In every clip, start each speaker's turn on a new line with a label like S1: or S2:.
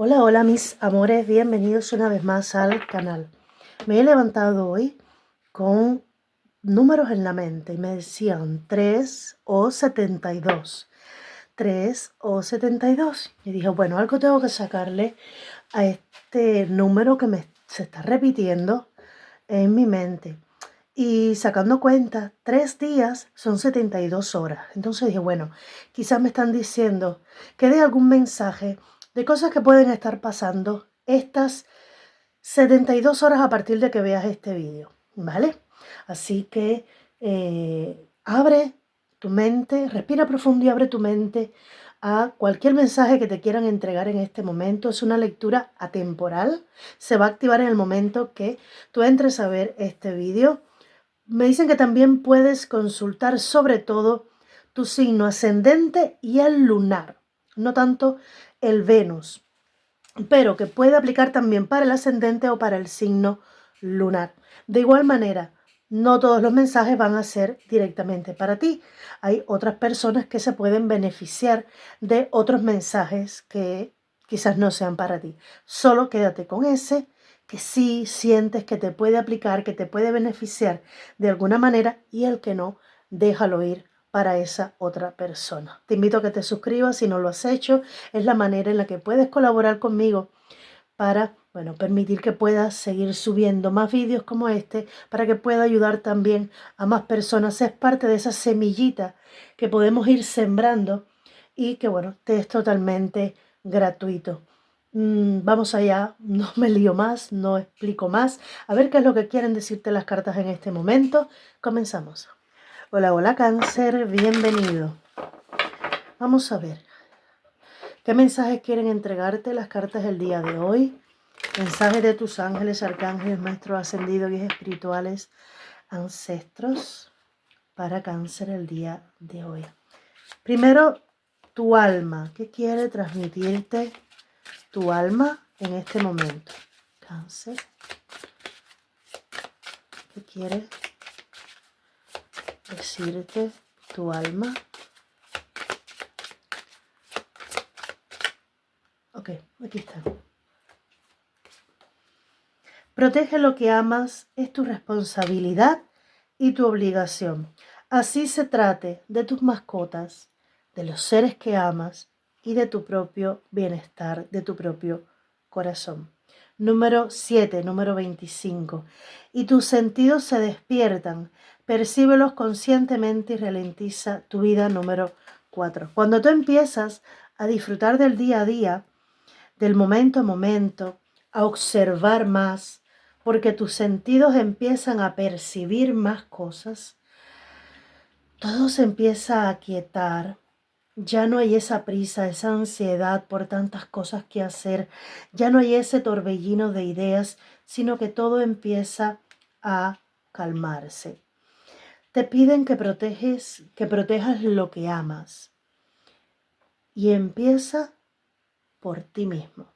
S1: Hola, hola mis amores, bienvenidos una vez más al canal. Me he levantado hoy con números en la mente y me decían 3 o 72. 3 o 72. Y dije, bueno, algo tengo que sacarle a este número que se está repitiendo en mi mente. Y sacando cuenta, 3 días son 72 horas. Entonces dije, bueno, quizás me están diciendo que dé algún mensaje de cosas que pueden estar pasando estas 72 horas a partir de que veas este vídeo, ¿vale? Así que abre tu mente, respira profundo y abre tu mente a cualquier mensaje que te quieran entregar en este momento. Es una lectura atemporal, se va a activar en el momento que tú entres a ver este vídeo. Me dicen que también puedes consultar sobre todo tu signo ascendente y el lunar, no tanto el Venus, pero que puede aplicar también para el ascendente o para el signo lunar. De igual manera, no todos los mensajes van a ser directamente para ti. Hay otras personas que se pueden beneficiar de otros mensajes que quizás no sean para ti. Solo quédate con ese que sí sientes que te puede aplicar, que te puede beneficiar de alguna manera, y el que no, déjalo ir para esa otra persona. Te invito a que te suscribas si no lo has hecho. Es la manera en la que puedes colaborar conmigo para, bueno, permitir que puedas seguir subiendo más vídeos como este, para que pueda ayudar también a más personas. Es parte de esa semillita que podemos ir sembrando y que, bueno, te es totalmente gratuito. Vamos allá, no me lío más, no explico más. A ver qué es lo que quieren decirte las cartas en este momento. Comenzamos. Hola, hola Cáncer, bienvenido. Vamos a ver. ¿Qué mensajes quieren entregarte las cartas del día de hoy? Mensajes de tus ángeles, arcángeles, maestros ascendidos, guías espirituales, ancestros para Cáncer el día de hoy. Primero, tu alma. ¿Qué quiere transmitirte tu alma en este momento? Cáncer. ¿Qué quiere decirte tu alma? Ok, aquí está. Protege lo que amas, es tu responsabilidad y tu obligación. Así se trate de tus mascotas, de los seres que amas y de tu propio bienestar, de tu propio corazón. Número 7, número 25. Y tus sentidos se despiertan, percíbelos conscientemente y ralentiza tu vida. Número 4. Cuando tú empiezas a disfrutar del día a día, del momento a momento, a observar más, porque tus sentidos empiezan a percibir más cosas, todo se empieza a aquietar. Ya no hay esa prisa, esa ansiedad por tantas cosas que hacer, ya no hay ese torbellino de ideas, sino que todo empieza a calmarse. Te piden que protejas lo que amas, y empieza por ti mismo.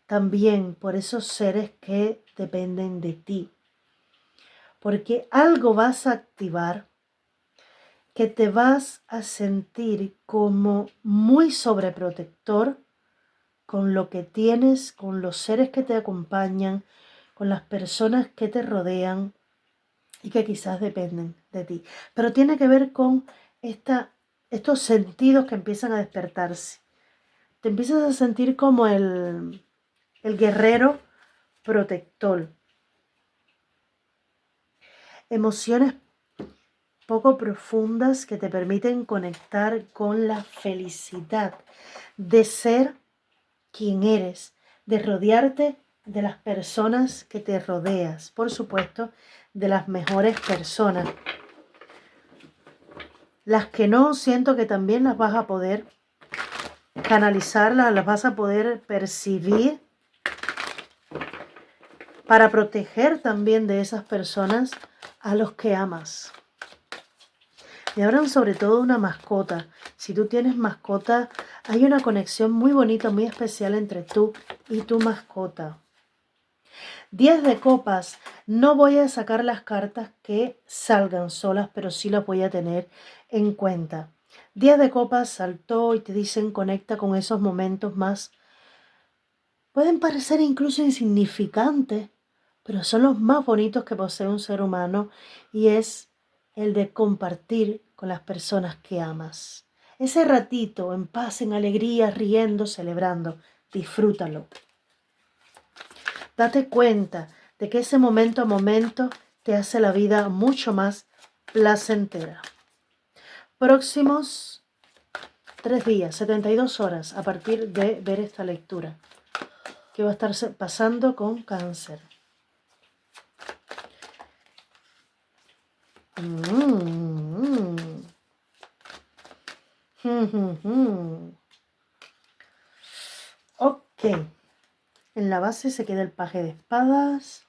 S1: También por esos seres que dependen de ti, porque algo vas a activar que te vas a sentir como muy sobreprotector con lo que tienes, con los seres que te acompañan, con las personas que te rodean y que quizás dependen de ti. Pero tiene que ver con estos sentidos que empiezan a despertarse. Te empiezas a sentir como el guerrero protector. Emociones poco profundas que te permiten conectar con la felicidad de ser quien eres, de rodearte de las personas que te rodeas, por supuesto, de las mejores personas. Las que no, siento que también las vas a poder canalizarlas, las vas a poder percibir para proteger también de esas personas a los que amas. Me hablan sobre todo una mascota. Si tú tienes mascota, hay una conexión muy bonita, muy especial entre tú y tu mascota. 10 de copas. No voy a sacar las cartas que salgan solas, pero sí las voy a tener en cuenta. 10 de copas saltó y te dicen conecta con esos momentos más Pueden parecer incluso insignificantes, pero son los más bonitos que posee un ser humano y es el de compartir con las personas que amas. Ese ratito en paz, en alegría, riendo, celebrando, disfrútalo. Date cuenta de que ese momento a momento te hace la vida mucho más placentera. Próximos 3 días, 72 horas a partir de ver esta lectura. ¿Qué va a estar pasando con Cáncer? Ok. En la base se queda el paje de espadas.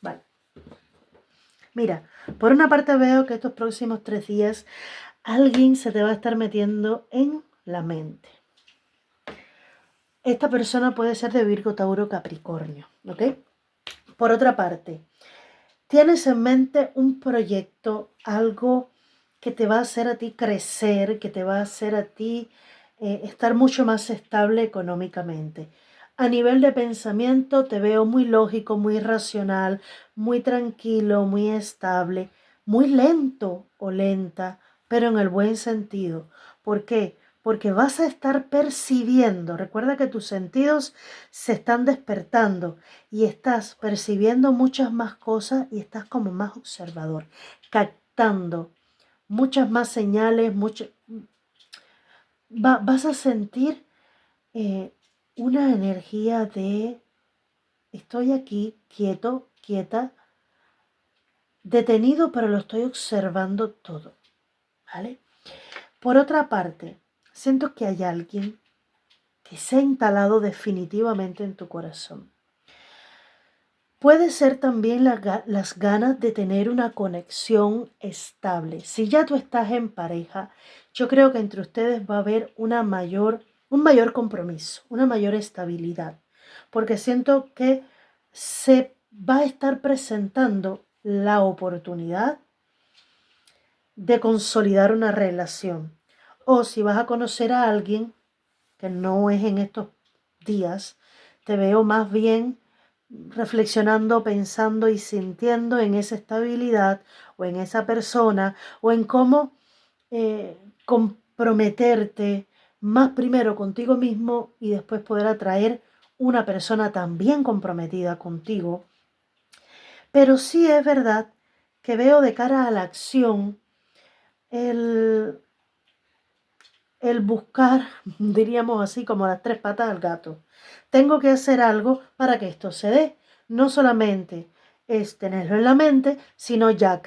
S1: Vale. Mira, por una parte veo que estos próximos 3 días alguien se te va a estar metiendo en la mente. Esta persona puede ser de Virgo, Tauro, Capricornio, ¿ok? Por otra parte, tienes en mente un proyecto, algo que te va a hacer a ti crecer, que te va a hacer a ti estar mucho más estable económicamente. A nivel de pensamiento te veo muy lógico, muy racional, muy tranquilo, muy estable, muy lento o lenta, pero en el buen sentido. ¿Por qué? Porque vas a estar percibiendo, recuerda que tus sentidos se están despertando y estás percibiendo muchas más cosas y estás como más observador, captando muchas más señales, vas a sentir una energía de estoy aquí quieto, quieta, detenido, pero lo estoy observando todo, ¿vale? Por otra parte, siento que hay alguien que se ha instalado definitivamente en tu corazón. Puede ser también las ganas de tener una conexión estable. Si ya tú estás en pareja, yo creo que entre ustedes va a haber un mayor compromiso, una mayor estabilidad, porque siento que se va a estar presentando la oportunidad de consolidar una relación. O si vas a conocer a alguien, que no es en estos días, te veo más bien reflexionando, pensando y sintiendo en esa estabilidad o en esa persona o en cómo comprometerte más primero contigo mismo y después poder atraer una persona también comprometida contigo. Pero sí es verdad que veo de cara a la acción el buscar, diríamos así, como las 3 patas al gato. Tengo que hacer algo para que esto se dé. No solamente es tenerlo en la mente, sino ya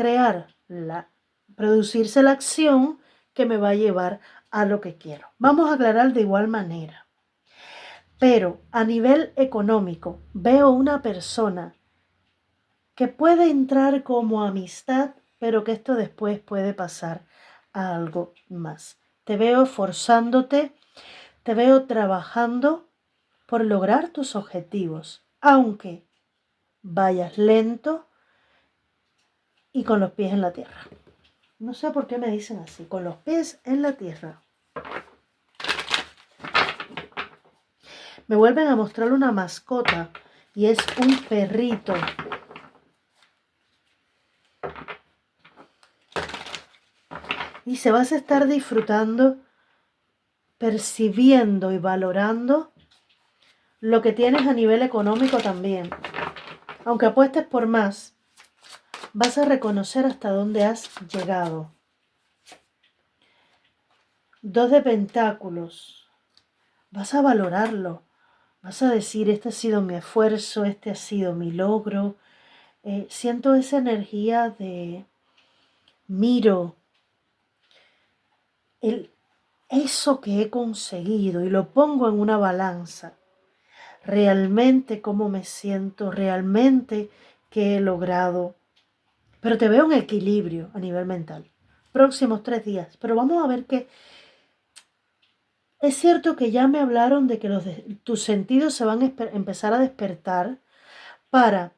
S1: producirse la acción que me va a llevar a lo que quiero. Vamos a aclarar de igual manera. Pero a nivel económico, veo una persona que puede entrar como amistad, pero que esto después puede pasar a algo más. Te veo esforzándote, te veo trabajando por lograr tus objetivos, aunque vayas lento y con los pies en la tierra. No sé por qué me dicen así, con los pies en la tierra. Me vuelven a mostrar una mascota y es un perrito. Y se vas a estar disfrutando, percibiendo y valorando lo que tienes a nivel económico también. Aunque apuestes por más, vas a reconocer hasta dónde has llegado. 2 de pentáculos. Vas a valorarlo. Vas a decir, este ha sido mi esfuerzo, este ha sido mi logro. Siento esa energía de miro eso que he conseguido y lo pongo en una balanza. Realmente cómo me siento, realmente qué he logrado. Pero te veo en equilibrio a nivel mental. Próximos 3 días. Pero vamos a ver que es cierto que ya me hablaron de que tus sentidos se van a empezar a despertar para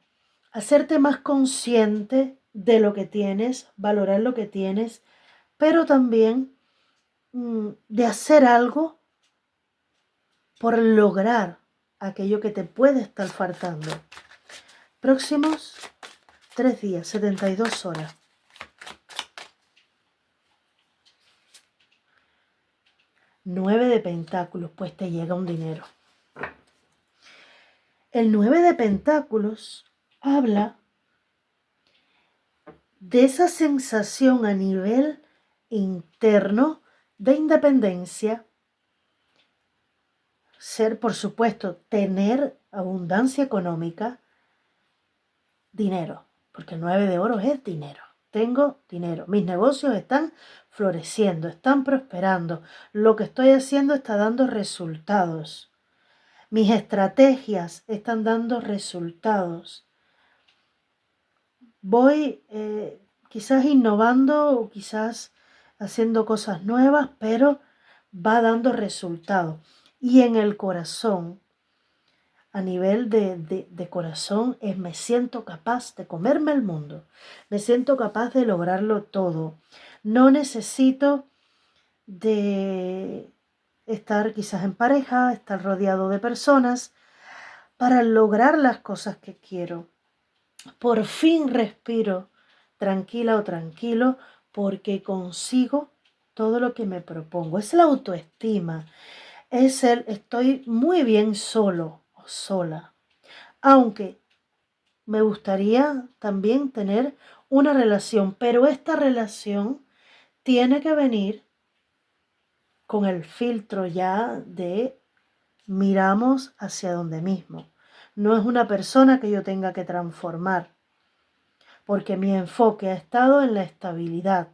S1: hacerte más consciente de lo que tienes, valorar lo que tienes, pero también de hacer algo por lograr aquello que te puede estar faltando. Próximos 3 días, 72 horas. Nueve de pentáculos, pues te llega un dinero. El 9 de pentáculos habla de esa sensación a nivel interno de independencia, ser, por supuesto, tener abundancia económica, dinero, porque el 9 de oros es dinero. Tengo dinero, mis negocios están floreciendo, están prosperando, lo que estoy haciendo está dando resultados, mis estrategias están dando resultados. Voy quizás innovando o quizás haciendo cosas nuevas, pero va dando resultados. Y en el corazón, a nivel de corazón, me siento capaz de comerme el mundo. Me siento capaz de lograrlo todo. No necesito de estar quizás en pareja, estar rodeado de personas para lograr las cosas que quiero. Por fin respiro tranquila o tranquilo porque consigo todo lo que me propongo. Es la autoestima, es el estoy muy bien solo o sola. Aunque me gustaría también tener una relación, pero esta relación tiene que venir con el filtro ya de miramos hacia donde mismo. No es una persona que yo tenga que transformar, porque mi enfoque ha estado en la estabilidad.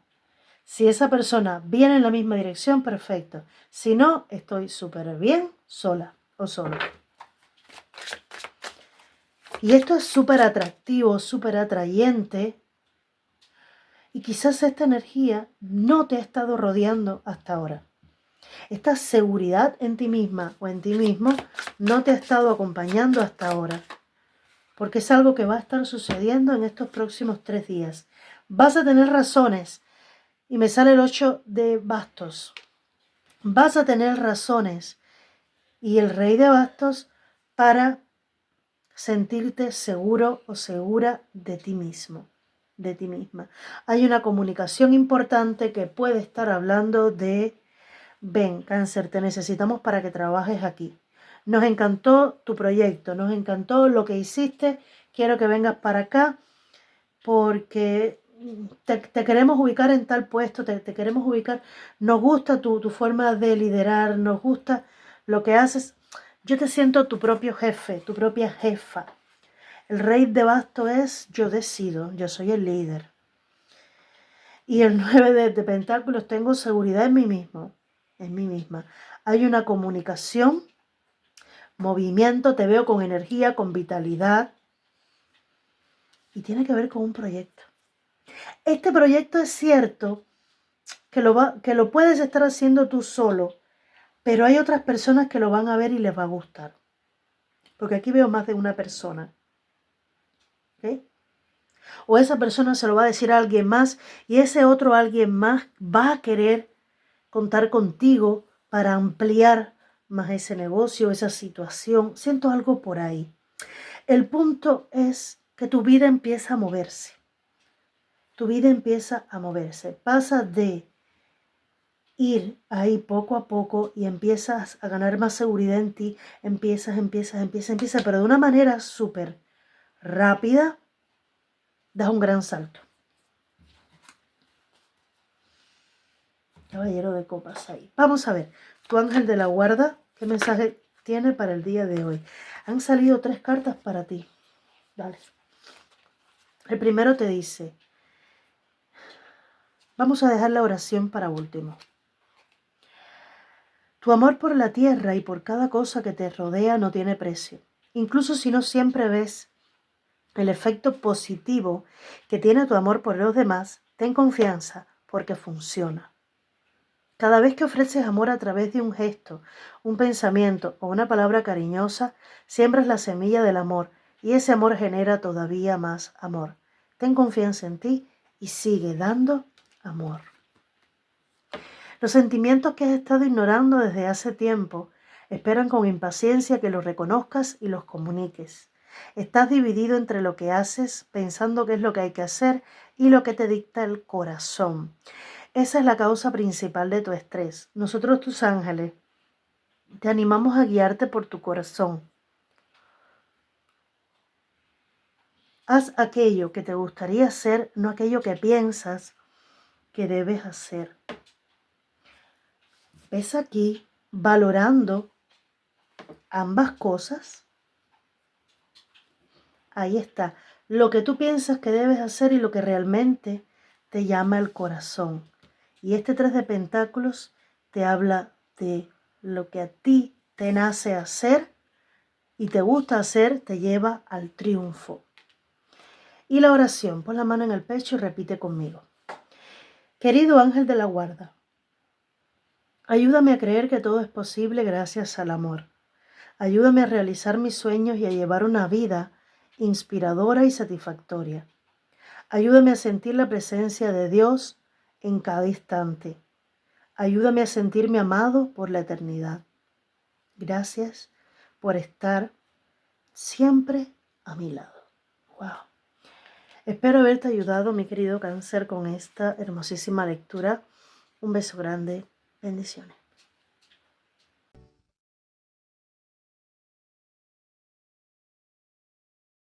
S1: Si esa persona viene en la misma dirección, perfecto. Si no, estoy súper bien sola o solo. Y esto es súper atractivo, súper atrayente. Y quizás esta energía no te ha estado rodeando hasta ahora. Esta seguridad en ti misma o en ti mismo no te ha estado acompañando hasta ahora. Porque es algo que va a estar sucediendo en estos próximos 3 días. Vas a tener razones. Y me sale el 8 de bastos. Vas a tener razones. Y el rey de bastos para sentirte seguro o segura de ti mismo, de ti misma. Hay una comunicación importante que puede estar hablando de, ven, Cáncer, te necesitamos para que trabajes aquí. Nos encantó tu proyecto, nos encantó lo que hiciste, quiero que vengas para acá porque te queremos ubicar en tal puesto, te queremos ubicar, nos gusta tu forma de liderar, nos gusta lo que haces. Yo te siento tu propio jefe, tu propia jefa. El rey de bastos es yo decido, yo soy el líder. Y el 9 de pentáculos, tengo seguridad en mí mismo, en mí misma. Hay una comunicación, movimiento, te veo con energía, con vitalidad. Y tiene que ver con un proyecto. Este proyecto es cierto que lo puedes estar haciendo tú solo, pero hay otras personas que lo van a ver y les va a gustar. Porque aquí veo más de una persona. ¿Okay? O esa persona se lo va a decir a alguien más y ese otro alguien más va a querer contar contigo para ampliar más ese negocio, esa situación. Siento algo por ahí. El punto es que tu vida empieza a moverse. Tu vida empieza a moverse. Pasa de ir ahí poco a poco y empiezas a ganar más seguridad en ti. Empiezas, pero de una manera súper rápida. Das un gran salto. Caballero de copas ahí. Vamos a ver, tu ángel de la guarda, ¿qué mensaje tiene para el día de hoy? Han salido 3 cartas para ti. Dale. El primero te dice, vamos a dejar la oración para último. Tu amor por la tierra y por cada cosa que te rodea no tiene precio. Incluso si no siempre ves el efecto positivo que tiene tu amor por los demás, ten confianza porque funciona. Cada vez que ofreces amor a través de un gesto, un pensamiento o una palabra cariñosa, siembras la semilla del amor y ese amor genera todavía más amor. Ten confianza en ti y sigue dando amor. Los sentimientos que has estado ignorando desde hace tiempo Esperan con impaciencia que los reconozcas y los comuniques. Estás dividido entre lo que haces, pensando qué es lo que hay que hacer, y lo que te dicta el corazón. Esa es la causa principal de tu estrés. Nosotros, tus ángeles, te animamos a guiarte por tu corazón. Haz aquello que te gustaría hacer, no aquello que piensas que debes hacer. ¿Ves aquí valorando ambas cosas? Ahí está, lo que tú piensas que debes hacer y lo que realmente te llama el corazón. Y este 3 de Pentáculos te habla de lo que a ti te nace hacer y te gusta hacer, te lleva al triunfo. Y la oración, pon la mano en el pecho y repite conmigo. Querido ángel de la guarda, ayúdame a creer que todo es posible gracias al amor. Ayúdame a realizar mis sueños y a llevar una vida inspiradora y satisfactoria. Ayúdame a sentir la presencia de Dios en cada instante. Ayúdame a sentirme amado por la eternidad. Gracias por estar siempre a mi lado. Wow. Espero haberte ayudado, mi querido Cáncer, con esta hermosísima lectura. Un beso grande. Bendiciones.